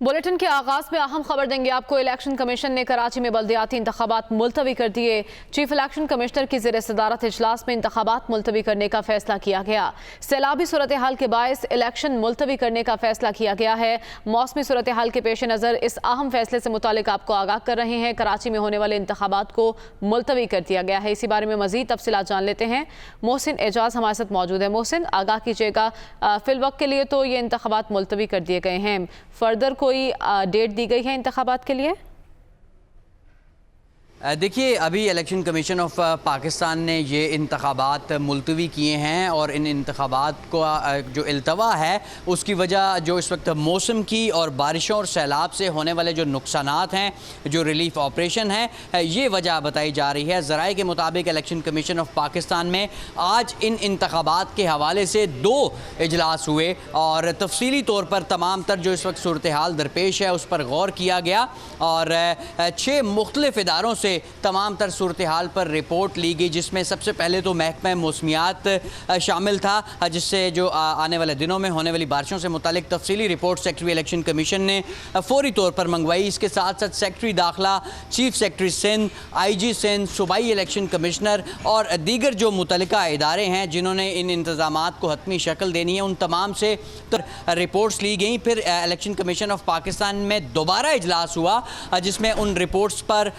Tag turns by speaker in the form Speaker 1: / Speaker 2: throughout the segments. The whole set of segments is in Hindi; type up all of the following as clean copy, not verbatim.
Speaker 1: बुलेटिन के आगाज में अहम खबर देंगे आपको। इलेक्शन कमीशन ने कराची में बल्दियाती इंतखाबात मुलतवी कर दिए। चीफ इलेक्शन कमिश्नर की ज़ेर सदारत इजलास में इंतखाबात मुलतवी करने का फैसला किया गया। सैलाबी सूरत हाल के बायस इलेक्शन मुलतवी करने का फैसला किया गया है। मौसमी सूरत हाल के पेश नज़र इस अहम फैसले से मुतालिक आपको आगाह कर रहे हैं। कराची में होने वाले इंतखाबात को मुलतवी कर दिया गया है। इसी बारे में मजीद तफसीलात जान लेते हैं। मोहसिन एजाज हमारे साथ मौजूद है। मोहसिन, आगाह कीजिएगा, फिलवक्त के लिए तो ये इंतखाबात मुलतवी कर दिए गए हैं, फर्दर कोई डेट दी गई है इंतखाबात के लिए?
Speaker 2: देखिए, अभी इलेक्शन कमीशन ऑफ पाकिस्तान ने ये इंतखाबात मुलतवी किए हैं और इन इंतखाबात को जो इल्तवा है उसकी वजह जो इस वक्त मौसम की और बारिशों और सैलाब से होने वाले जो नुकसानात हैं, जो रिलीफ ऑपरेशन है, ये वजह बताई जा रही है। ज़राए के मुताबिक इलेक्शन कमीशन ऑफ पाकिस्तान में आज इन इंतखाबात के हवाले से 2 इजलास हुए और तफसीली तौर पर तमाम तर जो इस वक्त सूरत हाल दरपेश है उस पर गौर किया गया और 6 मुख्तलिफ इदारों से तमाम तर सूरत हाल पर रिपोर्ट ली गई, जिसमें सबसे पहले तो महकमा मौसमियात शामिल था, जिससे जो आने वाले दिनों में होने वाली बारिशों से मुतालिक तफसीली रिपोर्ट सेक्रेटरी इलेक्शन कमीशन ने फौरी तौर पर मंगवाई। इसके साथ साथ सेक्रेटरी दाखिला, chief secretary Sindh, IG Sindh, सूबाई इलेक्शन कमिश्नर और दीगर जो मुतल्लिका इदारे हैं जिन्होंने इन इंतजामात को हतमी शक्ल देनी है, उन तमाम से रिपोर्ट्स ली गई। फिर इलेक्शन कमीशन ऑफ पाकिस्तान में दोबारा इजलास हुआ, जिसमें उन रिपोर्ट्स पर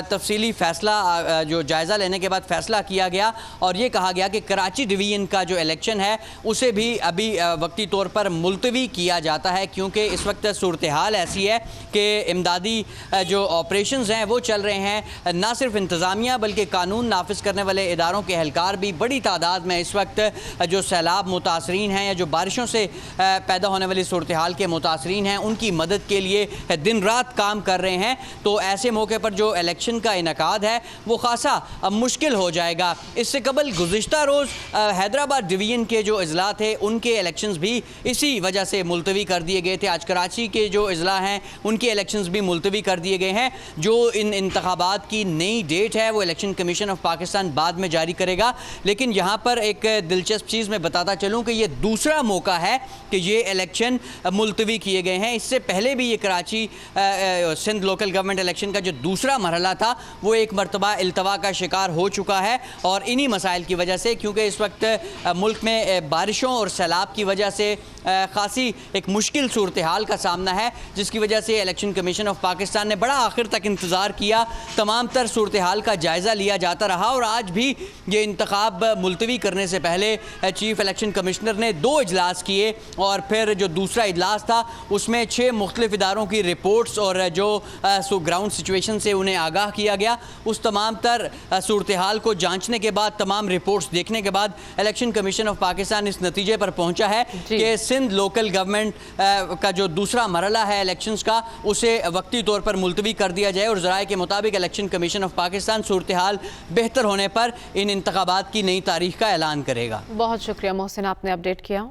Speaker 2: तफसीली फैसला जो जायज़ा लेने के बाद फैसला किया गया और ये कहा गया कि कराची डिवीज़न का जो इलेक्शन है उसे भी अभी वक्ती तौर पर मुलतवी किया जाता है, क्योंकि इस वक्त सूरत हाल ऐसी है कि इमदादी जो ऑपरेशंस हैं वो चल रहे हैं। ना सिर्फ इंतज़ामिया बल्कि कानून नाफिज करने वाले इदारों के एहलकार भी बड़ी तादाद में इस वक्त जो सैलाब मुतासरीन हैं या जो बारिशों से पैदा होने वाली सूरत हाल के मुतासरीन हैं उनकी मदद के लिए दिन रात काम कर रहे हैं। तो ऐसे मौके पर जो इलेक्शन का इनकाद है वो खासा मुश्किल हो जाएगा। इससे कबल गुज़िश्ता रोज़ हैदराबाद डिवीज़न के जो इजला थे उनके इलेक्शंस भी इसी वजह से मुलतवी कर दिए गए थे। आज कराची के जो इजला हैं उनके इलेक्शंस भी मुलतवी कर दिए गए हैं। जो इन इंतखाबात की नई डेट है वो इलेक्शन कमीशन ऑफ पाकिस्तान बाद में जारी करेगा। लेकिन यहाँ पर एक दिलचस्प चीज़ मैं बताता चलूँ कि ये दूसरा मौका है कि ये इलेक्शन मुलतवी किए गए हैं। इससे पहले भी ये Karachi Sindh local government election का जो दूसरा मरहला था वो एक मरतबा इल्तवा का शिकार हो चुका है और इन्हीं मसाइल की वजह से, क्योंकि इस वक्त मुल्क में बारिशों और सैलाब की वजह से खासी एक मुश्किल सूरत हाल का सामना है, जिसकी वजह से इलेक्शन कमीशन ऑफ पाकिस्तान ने बड़ा आखिर तक इंतज़ार किया, तमाम तर सूरत हाल का जायज़ा लिया जाता रहा और आज भी ये इंतखाब मुलतवी करने से पहले चीफ इलेक्शन कमिश्नर ने 2 इजलास किए और फिर जो दूसरा इजलास था उसमें 6 मुख्तलिफ इदारों की रिपोर्ट्स और जो ग्राउंड सिचुएशन से उन्हें आगाह किया गया, उस तमाम तर सूरत हाल को जांचने के बाद, तमाम रिपोर्ट्स देखने के बाद इलेक्शन कमीशन ऑफ पाकिस्तान इस नतीजे पर पहुंचा है कि सिंध लोकल गवर्नमेंट का जो दूसरा मरहला है इलेक्शंस का उसे वक्ती तौर पर मुलतवी कर दिया जाए और ज़राए के मुताबिक इलेक्शन कमीशन ऑफ पाकिस्तान सूरत हाल बेहतर होने पर इन इंतखाबात की नई तारीख का ऐलान करेगा।
Speaker 1: बहुत शुक्रिया मोहसिन, आपने अपडेट किया।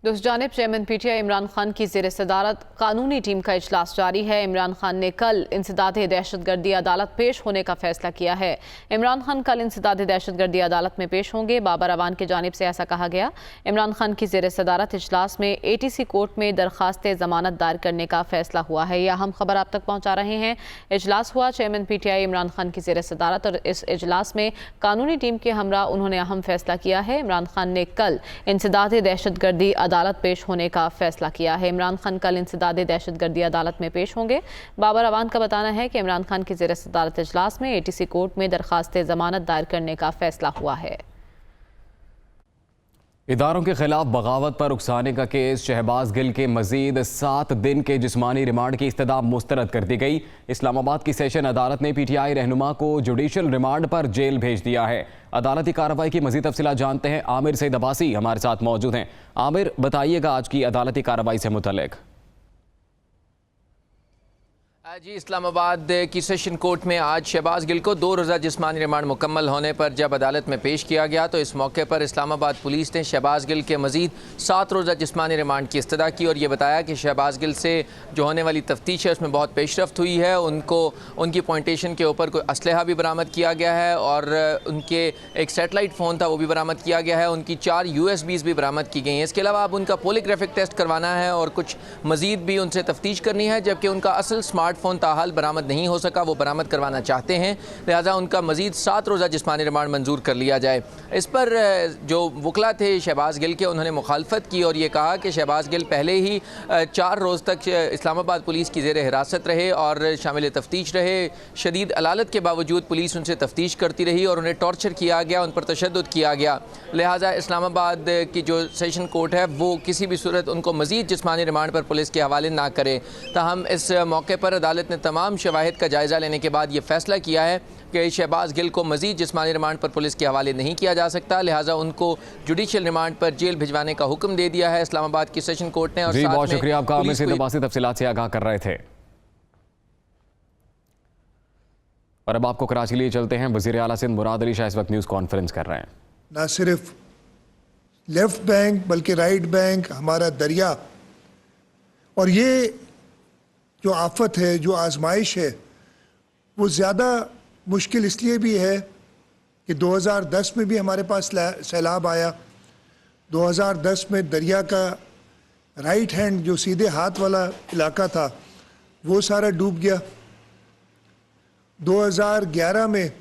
Speaker 1: दूसरी जानिब चेयरमैन PTI इमरान खान की ज़ेर सदारत कानूनी टीम का इजलास जारी है। इमरान खान ने कल इंसदाद दहशतगर्दी अदालत पेश होने का फैसला किया है। इमरान खान कल इंसदाद दहशतगर्दी अदालत में पेश होंगे। बाबर अवान की जानिब से ऐसा कहा गया। इमरान खान की ज़ेर सदारत इजलास में ATC कोर्ट में दरख्वास्त ज़मानत दायर करने का फैसला हुआ है। यह अहम खबर आप तक पहुँचा रहे हैं। इजलास हुआ चेयरमैन PTI इमरान खान की ज़ेर सदारत और इस इजलास में कानूनी टीम के हमरा उन्होंने अहम फैसला किया है। इमरान खान ने कल इंसदाद दहशतगर्दी अदालत पेश होने का फैसला किया है। इमरान खान कल इंसदाद दहशतगर्दी अदालत में पेश होंगे। बाबर अवान का बताना है कि इमरान खान की ज़ेर सदारत इजलास में ATC कोर्ट में दरख्वास्त ज़मानत दायर करने का फैसला हुआ है।
Speaker 3: इदारों के खिलाफ बगावत पर उकसाने का केस शहबाज गिल के मजीद 7 दिन के जिस्मानी रिमांड की इस्तदा मुस्तरद कर दी गई। इस्लामाबाद की सेशन अदालत ने PTI रहनुमा को जुडिशल रिमांड पर जेल भेज दिया है। अदालती कार्रवाई की मजीद तफसीलात जानते हैं। आमिर सईद अब्बासी हमारे साथ मौजूद हैं। आमिर, बताइएगा आज की अदालती कार्रवाई से मुतल्लिक।
Speaker 4: जी इस्लामाबाद की सेशन कोर्ट में आज शहबाज गिल को 2 रोज़ा जिस्मानी रिमांड मुकम्मल होने पर जब अदालत में पेश किया गया तो इस मौके पर इस्लामाबाद पुलिस ने शहबाज गिल के मज़ीद 7 रोज़ा जिस्मानी रिमांड की इस्तदा की और ये बताया कि शहबाज गिल से जो होने वाली तफ्तीश है उसमें बहुत पेशरफ्त हुई है। उनको उनकी पॉइंटेशन के ऊपर कोई असलहा भी बरामद किया गया है और उनके एक सेटेलाइट फ़ोन था वो भी बरामद किया गया है। उनकी 4 USBs भी बरामद की गई हैं। इसके अलावा अब उनका पॉलीग्राफिक टेस्ट करवाना है और कुछ मज़ीद भी उनसे तफ्तीश करनी है, जबकि उनका असल स्मार्टफोन ताहाल बरामद नहीं हो सका, वो बरामद करवाना चाहते हैं, लिहाजा उनका मज़ीद 7 रोज़ा जिस्मानी रिमांड मंजूर कर लिया जाए। इस पर जो वकला थे शहबाज गिल के उन्होंने मुखालफत की और ये कहा कि शहबाज गिल पहले ही 4 रोज़ तक इस्लामाबाद पुलिस की ज़ेर हिरासत रहे और शामिल तफ्तीश रहे। शदीद अलालत के बावजूद पुलिस उनसे तफ्तीश करती रही और उन्हें टॉर्चर किया गया, उन पर तशद्दुद किया गया। लिहाजा इस्लामाबाद की जो सेशन कोर्ट है वो किसी भी सूरत उनको मज़ीद जिस्मानी रिमांड पर पुलिस के हवाले ना करे। ताहम इस मौके पर अदालत ने तमाम शवाहिद का जायज़ा लेने के बाद ये फ़ैसला किया है कि शहबाज गिल को मज़ीद जिस्मानी रिमांड पर पुलिस के हवाले नहीं किया जा सकता, लिहाजा उनको जुडिशल रिमांड पर जेल भिजवाने का हुक्म दे दिया है इस्लामाबाद की सेशन कोर्ट ने। और
Speaker 3: जी बहुत शुक्रिया आपका, हमें से तफसीलात से आगाह कर रहे थे। और अब आपको कराची लिए चलते हैं। वज़ीर आला सिंध मुराद अली शाह इस वक्त न्यूज़ कॉन्फ्रेंस कर रहे हैं।
Speaker 5: ना सिर्फ लेफ्ट बैंक बल्कि राइट बैंक, हमारा दरिया, और ये जो आफत है, जो आजमाइश है, वो ज़्यादा मुश्किल इसलिए भी है कि 2010 में भी हमारे पास सैलाब आया। 2010 में दरिया का राइट हैंड जो सीधे हाथ वाला इलाका था वो सारा डूब गया। 2011 में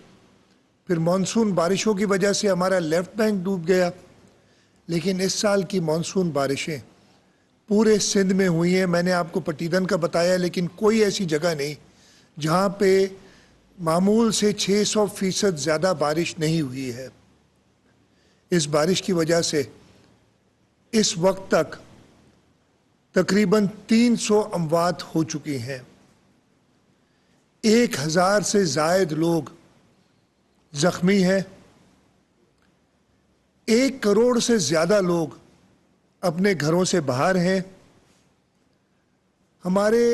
Speaker 5: फिर मानसून बारिशों की वजह से हमारा लेफ्ट बैंक डूब गया। लेकिन इस साल की मानसून बारिशें पूरे सिंध में हुई हैं। मैंने आपको पटीदन का बताया, लेकिन कोई ऐसी जगह नहीं जहाँ पे मामूल से 600% ज़्यादा बारिश नहीं हुई है। इस बारिश की वजह से इस वक्त तक तकरीबन 300 अमवात हो चुकी हैं। 1000 से ज़ायद लोग ज़ख्मी हैं। 1 करोड़ से ज़्यादा लोग अपने घरों से बाहर हैं। हमारे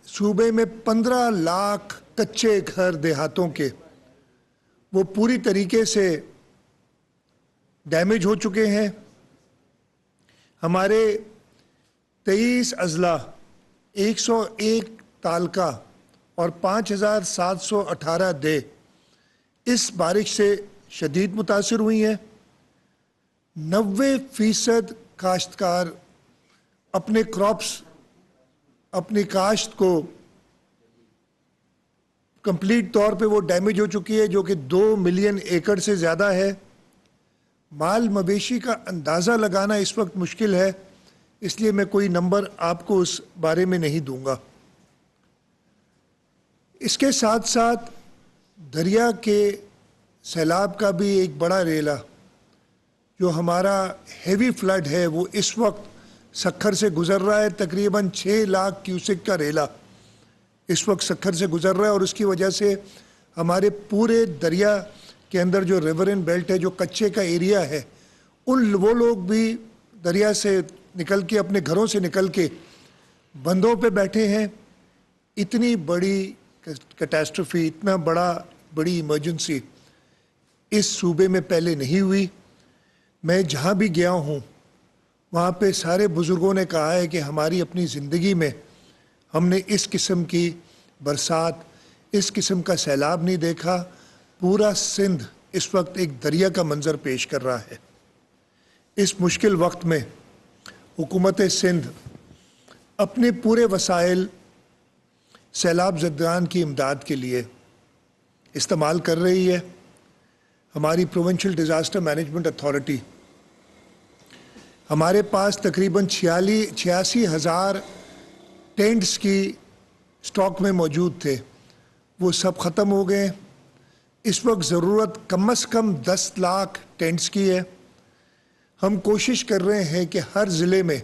Speaker 5: सूबे में 15 लाख कच्चे घर देहातों के वो पूरी तरीके से डैमेज हो चुके हैं। हमारे 23 अजला, 101 तालका और 5718 दे इस बारिश से शदीद मुतासिर हुई हैं। 90% काश्तकार अपने क्रॉप्स, अपनी काश्त को कंप्लीट तौर पे वो डैमेज हो चुकी है, जो कि 2 मिलियन एकड़ से ज़्यादा है। माल मवेशी का अंदाज़ा लगाना इस वक्त मुश्किल है, इसलिए मैं कोई नंबर आपको उस बारे में नहीं दूंगा। इसके साथ साथ दरिया के सैलाब का भी एक बड़ा रेला, जो हमारा हेवी फ्लड है, वो इस वक्त सक्खर से गुज़र रहा है। तकरीबन 6 लाख क्यूसेक का रेला इस वक्त सक्खर से गुज़र रहा है और उसकी वजह से हमारे पूरे दरिया के अंदर जो रिवरन बेल्ट है, जो कच्चे का एरिया है, वो लोग भी दरिया से निकल के, अपने घरों से निकल के बंदों पे बैठे हैं। इतनी बड़ी कैटास्ट्रोफी, इतना बड़ी इमरजेंसी इस सूबे में पहले नहीं हुई। मैं जहाँ भी गया हूँ वहाँ पे सारे बुज़ुर्गों ने कहा है कि हमारी अपनी ज़िंदगी में हमने इस किस्म की बरसात, इस किस्म का सैलाब नहीं देखा। पूरा सिंध इस वक्त एक दरिया का मंज़र पेश कर रहा है। इस मुश्किल वक्त में हुकूमत सिंध अपने पूरे वसाइल सैलाब ज़दगान की इमदाद के लिए इस्तेमाल कर रही है। हमारी प्रोविंशियल डिज़ास्टर मैनेजमेंट अथॉरिटी, हमारे पास तकरीबन 86,000 टेंट्स की स्टॉक में मौजूद थे, वो सब ख़त्म हो गए। इस वक्त ज़रूरत कम से कम 10 लाख टेंट्स की है। हम कोशिश कर रहे हैं कि हर ज़िले में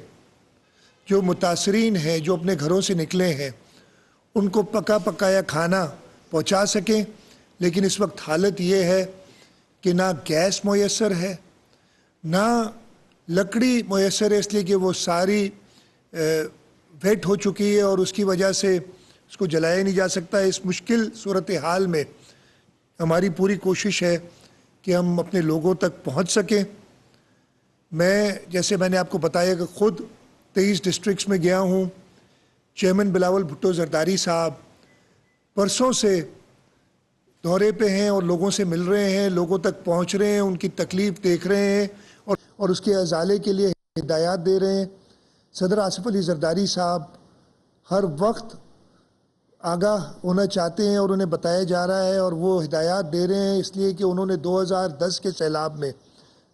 Speaker 5: जो मुतासरीन हैं, जो अपने घरों से निकले हैं, उनको पका पकाया खाना पहुंचा सकें। लेकिन इस वक्त हालत ये है कि ना गैस मुयस्सर है, ना लकड़ी मुयस्सर है, इसलिए कि वो सारी वेट हो चुकी है और उसकी वजह से इसको जलाया नहीं जा सकता। इस मुश्किल सूरत हाल में हमारी पूरी कोशिश है कि हम अपने लोगों तक पहुंच सकें। जैसे मैंने आपको बताया कि ख़ुद 23 डिस्ट्रिक्ट्स में गया हूं। चेयरमैन बिलावल भुट्टो जरदारी साहब परसों से दौरे पे हैं और लोगों से मिल रहे हैं, लोगों तक पहुंच रहे हैं, उनकी तकलीफ़ देख रहे हैं और उसके अजाले के लिए हिदायत दे रहे हैं। सदर आसिफ अली जरदारी साहब हर वक्त आगाह होना चाहते हैं और उन्हें बताया जा रहा है और वो हिदायत दे रहे हैं, इसलिए कि उन्होंने 2010 के सैलाब में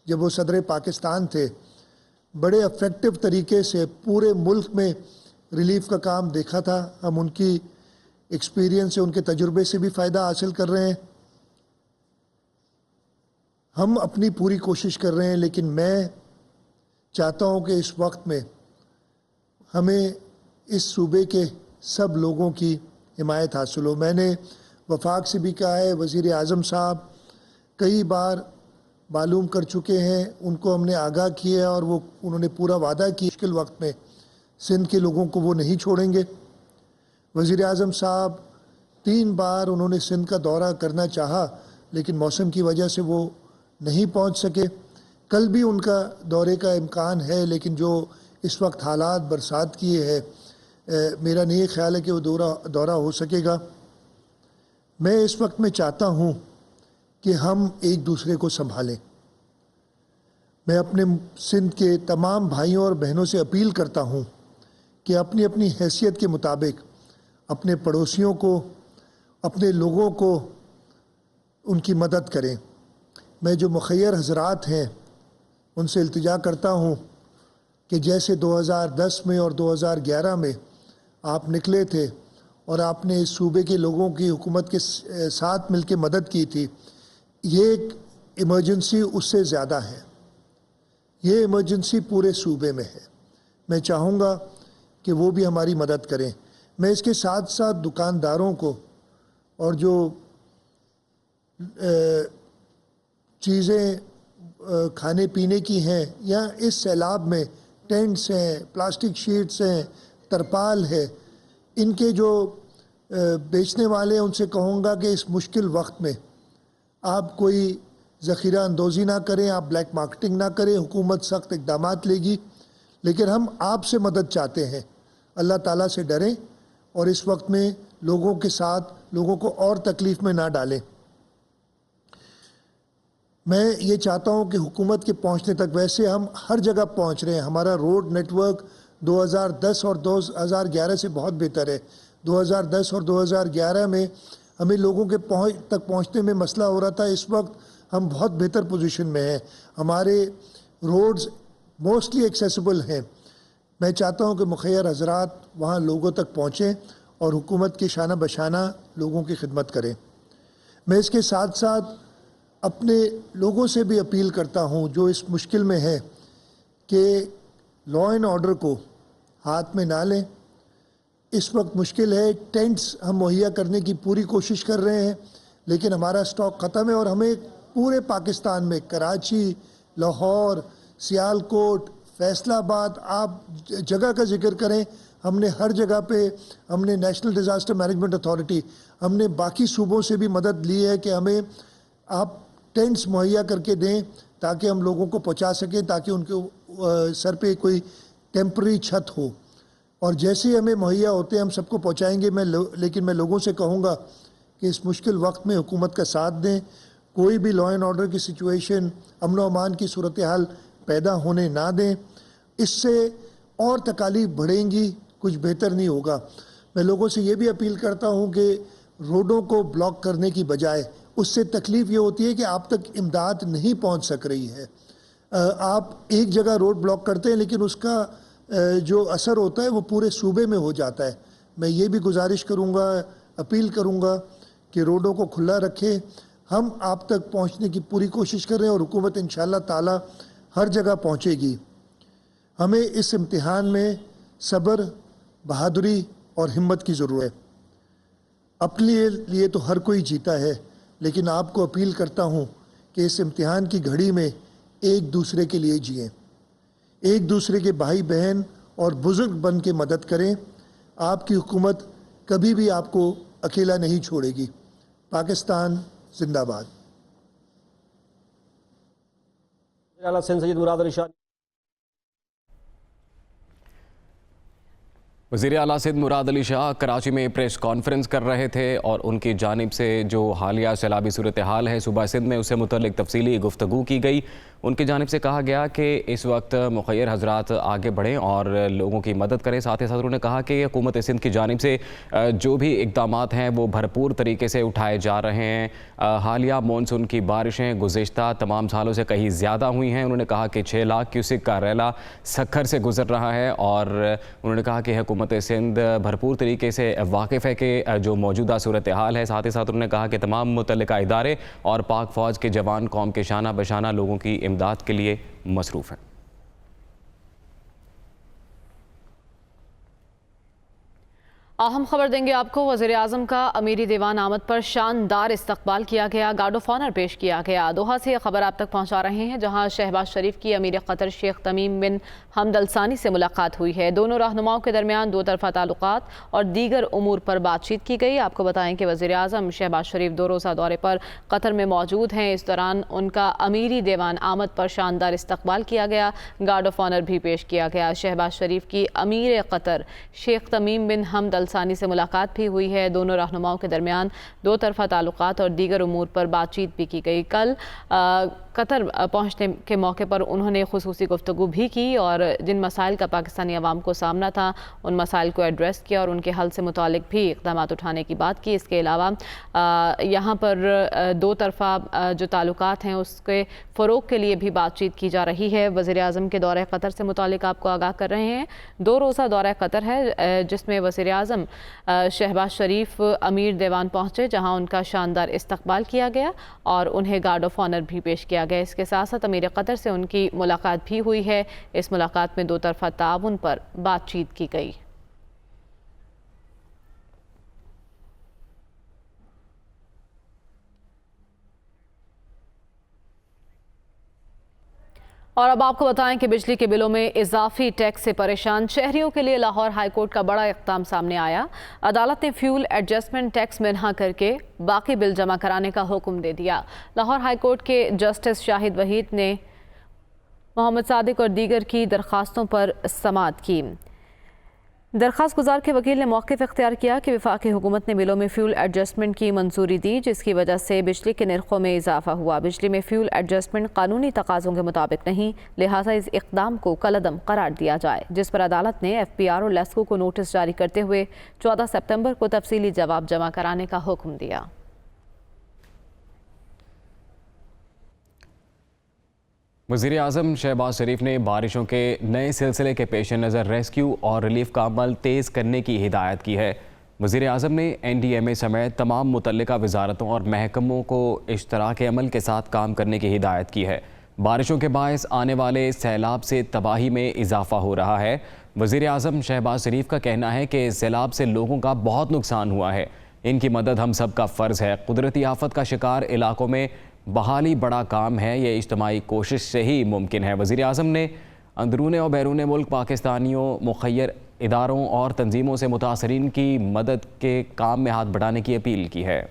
Speaker 5: जब वो सदर पाकिस्तान थे बड़े अफेक्टिव तरीके से पूरे मुल्क में रिलीफ का काम देखा था। हम उनकी एक्सपीरियंस से, उनके तजुर्बे से भी फ़ायदा हासिल कर रहे हैं। हम अपनी पूरी कोशिश कर रहे हैं, लेकिन मैं चाहता हूं कि इस वक्त में हमें इस सूबे के सब लोगों की हिमायत हासिल हो। मैंने वफाक से भी कहा है, वज़ीर आज़म साहब कई बार मालूम कर चुके हैं, उनको हमने आगाह किया है और उन्होंने पूरा वादा किया मुश्किल वक्त में सिंध के लोगों को वो नहीं छोड़ेंगे। वज़ीर आज़म साहब 3 बार उन्होंने सिंध का दौरा करना चाहा, लेकिन मौसम की वजह से वो नहीं पहुंच सके। कल भी उनका दौरे का इम्कान है, लेकिन जो इस वक्त हालात बरसात किए है, मेरा नहीं ख्याल है कि वो दौरा हो सकेगा। मैं इस वक्त में चाहता हूँ कि हम एक दूसरे को संभालें। मैं अपने सिंध के तमाम भाइयों और बहनों से अपील करता हूँ कि अपनी अपनी हैसियत के मुताबिक अपने पड़ोसियों को, अपने लोगों को उनकी मदद करें। मैं जो मुखय्यर हजरात हैं उनसे इल्तिजा करता हूँ कि जैसे 2010 में और 2011 में आप निकले थे और आपने इस सूबे के लोगों की हुकूमत के साथ मिलकर मदद की थी, ये एक इमरजेंसी उससे ज़्यादा है। ये इमरजेंसी पूरे सूबे में है। मैं चाहूँगा कि वो भी हमारी मदद करें। मैं इसके साथ साथ दुकानदारों को और जो चीज़ें खाने पीने की हैं या इस सैलाब में टेंट्स हैं, प्लास्टिक शीट्स हैं, तरपाल है, इनके जो बेचने वाले हैं उनसे कहूँगा कि इस मुश्किल वक्त में आप कोई ज़ख़ीरा अंदोज़ी ना करें, आप ब्लैक मार्केटिंग ना करें। हुकूमत सख्त इक़दामात लेगी, लेकिन हम आपसे मदद चाहते हैं। अल्लाह ताला से डरें और इस वक्त में लोगों के साथ लोगों को और तकलीफ़ में ना डालें। मैं ये चाहता हूँ कि हुकूमत के पहुँचने तक, वैसे हम हर जगह पहुँच रहे हैं, हमारा रोड नेटवर्क 2010 और 2011 से बहुत बेहतर है। 2010 और 2011 में हमें लोगों के तक पहुँचने में मसला हो रहा था, इस वक्त हम बहुत बेहतर पोजीशन में हैं। हमारे रोड्स मोस्टली एक्सेसिबल हैं। मैं चाहता हूँ कि मुखय्यर हजरात वहाँ लोगों तक पहुँचें और हुकूमत के शाना बशाना लोगों की खिदमत करें। मैं इसके साथ साथ अपने लोगों से भी अपील करता हूँ जो इस मुश्किल में है कि लॉ एंड ऑर्डर को हाथ में ना लें। इस वक्त मुश्किल है, टेंट्स हम मुहैया करने की पूरी कोशिश कर रहे हैं, लेकिन हमारा स्टॉक ख़त्म है और हमें पूरे पाकिस्तान में कराची, लाहौर, सियालकोट, फैसलाबाद, आप जगह का जिक्र करें, हमने हर जगह पे, हमने नेशनल डिज़ास्टर मैनेजमेंट अथॉरिटी, हमने बाकी सूबों से भी मदद ली है कि हमें आप टेंट्स मुहैया करके दें ताकि हम लोगों को पहुंचा सकें, ताकि उनके सर पे कोई टेम्पररी छत हो। और जैसे ही हमें मुहैया होते हैं हम सबको पहुंचाएंगे। लेकिन मैं लोगों से कहूँगा कि इस मुश्किल वक्त में हुकूमत का साथ दें। कोई भी लॉ एंड ऑर्डर की सिचुएशन, अमन व अमान की सूरत हाल पैदा होने ना दें। इससे और तकालीफ बढ़ेंगी, कुछ बेहतर नहीं होगा। मैं लोगों से ये भी अपील करता हूँ कि रोडों को ब्लॉक करने की बजाय, उससे तकलीफ़ ये होती है कि आप तक इमदाद नहीं पहुँच सक रही है। आप एक जगह रोड ब्लॉक करते हैं, लेकिन उसका जो असर होता है वो पूरे सूबे में हो जाता है। मैं ये भी गुजारिश करूँगा, अपील करूँगा कि रोडों को खुला रखें। हम आप तक पहुँचने की पूरी कोशिश कर रहे हैं और हुकूमत इंशाअल्लाह ताला हर जगह पहुँचेगी। हमें इस इम्तिहान में सब्र, बहादुरी और हिम्मत की ज़रूरत है। अपने लिए तो हर कोई जीता है, लेकिन आपको अपील करता हूँ कि इस इम्तिहान की घड़ी में एक दूसरे के लिए जिएं, एक दूसरे के भाई बहन और बुज़ुर्ग बन के मदद करें। आपकी हुकूमत कभी भी आपको अकेला नहीं छोड़ेगी। पाकिस्तान जिंदाबाद।
Speaker 6: आला सिंध सैयद मुराद अली शाह।
Speaker 3: वज़ीर आला सिंध मुराद अली शाह कराची में प्रेस कॉन्फ्रेंस कर रहे थे और उनकी जानिब से जो हालिया सैलाबी सूरत हाल है सूबा सिंध में उससे मुतल्लिक तफसीली गुफ्तगू की गई। उनकी जानिब से कहा गया कि इस वक्त मुखय्यर हजरात आगे बढ़ें और लोगों की मदद करें। साथ ही साथ उन्होंने कहा कि हुकूमत सिंध की जानिब से जो भी इक़दाम हैं वो भरपूर तरीके से उठाए जा रहे हैं। हालिया मानसून की बारिशें गुज़िश्ता तमाम सालों से कहीं ज़्यादा हुई हैं। उन्होंने कहा कि 6 लाख क्यूसिक का रैला सक्खर से गुजर रहा है और उन्होंने कहा कि हुकूमत सिंध भरपूर तरीके से वाकिफ़ है कि जो मौजूदा सूरत हाल है। साथ ही साथ उन्होंने कहा कि तमाम मुतल्लिका इदारे और पाक फ़ौज के जवान कौम के शाना बशाना लोगों की इमदाद के लिए मसरूफ़ हैं।
Speaker 1: अहम खबर देंगे आपको। वज़ीर आज़म का अमीरी दीवान आमद पर शानदार इस्तकबाल किया गया, गार्ड ऑफ ऑनर पेश किया गया। दोहा से यह खबर आप तक पहुँचा रहे हैं, जहाँ शहबाज शरीफ की अमीर क़तर शेख तमीम बिन हमद अल सानी से मुलाकात हुई है। दोनों रहनुमाओं के दरमियान दो तरफ़ा ताल्लुकात और दीगर उमूर पर बातचीत की गई। आपको बताएं कि वज़ीर आज़म शहबाज शरीफ 2 रोज़ा दौरे पर क़तर में मौजूद हैं। इस दौरान उनका अमीरी दीवान आमद पर शानदार इस्तकबाल किया गया, गार्ड ऑफ ऑनर भी पेश किया गया। शहबाज शरीफ की अमीर क़तर शेख तमीम बिन हमद सानी से मुलाकात भी हुई है। दोनों रहनुमाओं के दरमियान 2 तरफ़ा ताल्लुकात और दीगर उमूर पर बातचीत भी की गई। कल कतर पहुँचने के मौके पर उन्होंने खुसूसी गुफ्तगू भी की और जिन मसाइल का पाकिस्तानी अवाम को सामना था उन मसाइल को एड्रेस किया और उनके हल से मुतालिक भी इक़दाम उठाने की बात की। इसके अलावा यहाँ पर 2 तरफ़ा जो ताल्लुकात हैं उसके फ़रोग़ के लिए भी बातचीत की जा रही है। वज़ीर आज़म के दौरे क़तर से मुतालिक आपको आगाह कर रहे हैं। 2 रोज़ा दौरा क़तर है जिसमें वज़ीर आज़म शहबाज शरीफ अमीर दीवान पहुँचे, जहाँ उनका शानदार इस्तकबाल किया गया और उन्हें गार्ड ऑफ ऑनर भी पेश किया गया। इसके साथ साथ अमीर क़तर से उनकी मुलाकात भी हुई है। इस मुलाकात में 2 तरफ़ा ताउन पर बातचीत की गई। और अब आपको बताएं कि बिजली के बिलों में इजाफी टैक्स से परेशान शहरियों के लिए लाहौर हाई कोर्ट का बड़ा इक़दाम सामने आया। अदालत ने फ्यूल एडजस्टमेंट टैक्स मिन्हा करके बाकी बिल जमा कराने का हुक्म दे दिया। लाहौर हाई कोर्ट के जस्टिस शाहिद वहीद ने मोहम्मद सादिक और दीगर की दरख्वास्तों पर समाअत की। दरख्वास्त गुजार के वकील ने मौक़िफ़ इख्तियार किया कि वफाकी हुकूमत ने बिलों में फ्यूल एडजस्टमेंट की मंजूरी दी, जिसकी वजह से बिजली के निर्खों में इजाफा हुआ। बिजली में फ्यूल एडजस्टमेंट कानूनी तकाज़ों के मुताबिक नहीं, लिहाजा इस इक़दाम को कलअदम करार दिया जाए, जिस पर अदालत ने FPR और लेस्को को नोटिस जारी करते हुए 14 सितंबर को तफसीली जवाब जमा कराने का हुक्म दिया।
Speaker 3: वज़ीर आज़म शहबाज शरीफ ने बारिशों के नए सिलसिले के पेश नज़र रेस्क्यू और रिलीफ का अमल तेज़ करने की हिदायत की है। वज़ीर आज़म ने NDMA समेत तमाम मुतल्लिका वजारतों और महकमों को इश्तराक अमल के साथ काम करने की हिदायत की है। बारिशों के बायस आने वाले सैलाब से तबाही में इजाफा हो रहा है। वज़ीर आज़म शहबाज शरीफ का कहना है कि सैलाब से लोगों का बहुत नुकसान हुआ है, इनकी मदद हम सब का फ़र्ज़ है। कुदरती आफत का शिकार इलाकों में बहाली बड़ा काम है, ये इज्तमाही कोशिश से ही मुमकिन है। वज़ीर आज़म ने अंदरूने और बैरून मुल्क पाकिस्तानियों, मुखय्यर इदारों और तंजीमों से मुतासरीन की मदद के काम में हाथ बढ़ाने की अपील की है।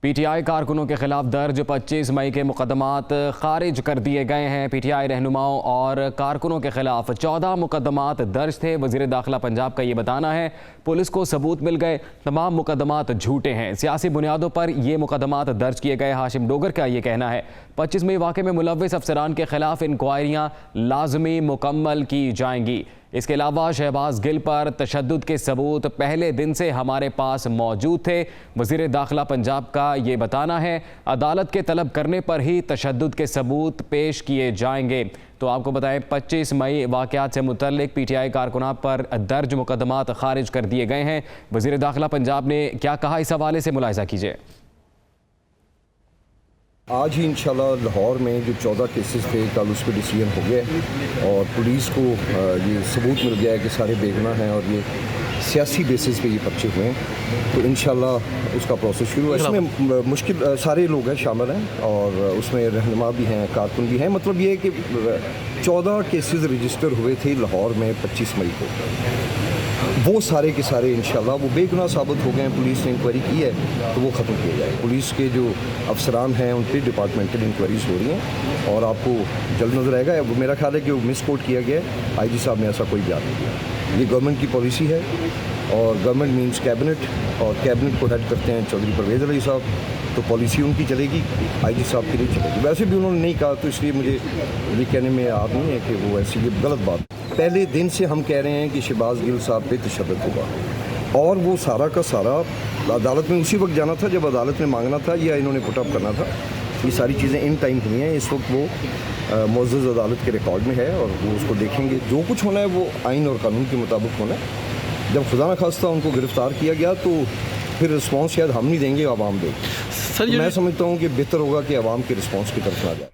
Speaker 3: PTI कारकुनों के खिलाफ दर्ज 25 मई के मुकदमात खारिज कर दिए गए हैं। PTI रहनुमाओं और कारकुनों के खिलाफ 14 मुकदमात दर्ज थे। वज़ीर दाखिला पंजाब का ये बताना है, पुलिस को सबूत मिल गए, तमाम मुकदमात झूठे हैं, सियासी बुनियादों पर ये मुकदमात दर्ज किए गए। हाशिम डोगर का ये कहना है, 25 मई वाक़े में मुलव्विस अफसरान के खिलाफ इंक्वायरियाँ लाजमी मुकम्मल की जाएंगी। इसके अलावा शहबाज गिल पर तशद्दुद के सबूत पहले दिन से हमारे पास मौजूद थे। वज़ीर दाखिला पंजाब का ये बताना है, अदालत के तलब करने पर ही तशद्दुद के सबूत पेश किए जाएंगे। तो आपको बताएं 25 मई वाक़यात से मुतल्लिक PTI कारकुनात पर दर्ज मुकदमात खारिज कर दिए गए हैं। वज़ीर दाखिला पंजाब ने क्या कहा, इस हवाले से मुलाहिज़ा कीजिए।
Speaker 7: आज ही इंशाल्लाह लाहौर में जो 14 केसेस थे, कल उस पर डिसीजन हो गया और पुलिस को ये सबूत मिल गया है कि सारे बेगुनाह हैं और ये सियासी बेसिस पे ये पर्चे हुए हैं। तो इंशाल्लाह उसका प्रोसेस शुरू है। इसमें मुश्किल सारे लोग हैं शामिल हैं और उसमें रहनुमा भी हैं, कारकुन भी हैं। मतलब ये है कि 14 केसेस रजिस्टर हुए थे लाहौर में 25 मई को, वो सारे के सारे इंशाल्लाह वो बेगुनाह साबित हो गए हैं। पुलिस ने इंक्वायरी की है तो वो ख़त्म किया जाए। पुलिस के जो अफसरान हैं उन पर डिपार्टमेंटल इंक्वायरीज हो रही हैं और आपको जल्द नजर आएगा। वो मेरा ख्याल है कि वो मिस कोट किया गया है, आईजी साहब ने ऐसा कोई बयान नहीं दिया। ये गवर्नमेंट की पॉलिसी है और गवर्नमेंट मीन्स कैबिनेट, और कैबिनेट को हेड करते हैं चौधरी परवेज़ अली साहब, तो पॉलिसी उनकी चलेगी, आईजी साहब की नहीं चलेगी। वैसे भी उन्होंने नहीं कहा तो इसलिए मुझे ये कहने में याद नहीं है कि वो ऐसी ये गलत बात। पहले दिन से हम कह रहे हैं कि शहबाज गिल साहब पे तशद्दुद होगा और वो सारा का सारा अदालत में उसी वक्त जाना था जब अदालत ने मांगना था या इन्होंने पुटअप करना था। ये सारी चीज़ें इन टाइम हुई हैं। इस वक्त वो मुअज़्ज़ज़ अदालत के रिकॉर्ड में है और वो उसको देखेंगे। जो कुछ होना है वो आइन और कानून के मुताबिक होना है। जब खुदा न खास्ता उनको गिरफ़्तार किया गया तो फिर रिस्पॉन्स शायद हम नहीं देंगे, आवाम देगी। मैं समझता हूँ कि बेहतर होगा कि आवाम के रिस्पॉन्स की तरफ आ जाए।